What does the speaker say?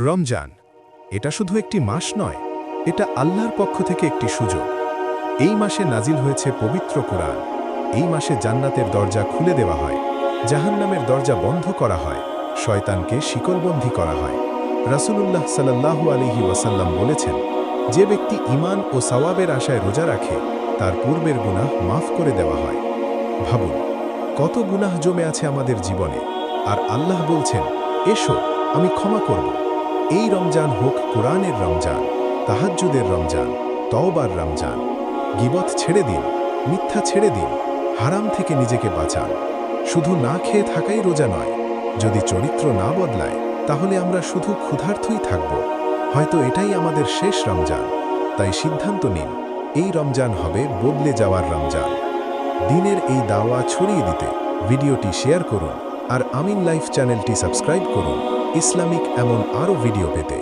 রমজান এটা শুধু একটি মাস নয়, এটা আল্লাহর পক্ষ থেকে একটি সুযোগ। এই মাসে নাজিল হয়েছে পবিত্র কুরআন। এই মাসে জান্নাতের দরজা খুলে দেওয়া হয়, জাহান্নামের দরজা বন্ধ করা হয়, শয়তানকে শিকলবন্দী করা হয়। রাসূলুল্লাহ সাল্লাল্লাহু আলাইহি ওয়াসাল্লাম বলেছেন, যে ব্যক্তি ঈমান ও সওয়াবের আশায় রোজা রাখে তার পূর্বের গুনাহ মাফ করে দেওয়া হয়। ভাবুন, কত গুনাহ জমে আছে আমাদের জীবনে, আর আল্লাহ বলছেন, এসো আমি ক্ষমা করব। এই রমজান হোক কোরআনের রমজান, তাহাজ্জুদের রমজান, তওবার রমজান। গীবত ছেড়ে দিন, মিথ্যা ছেড়ে দিন, হারাম থেকে নিজেকে বাঁচান। শুধু না খেয়ে থাকাই রোজা নয়, যদি চরিত্র না বদলায় তাহলে আমরা শুধু ক্ষুধার্তই থাকব। হয়তো এটাই আমাদের শেষ রমজান। তাই সিদ্ধান্ত নিন, এই রমজান হবে বদলে যাওয়ার রমজান। দিনের এই দাওয়া ছড়িয়ে দিতে ভিডিওটি শেয়ার করুন আর আমিন লাইফ চ্যানেলটি সাবস্ক্রাইব করুন ইসলামিক এমন আরও ভিডিও পেতে।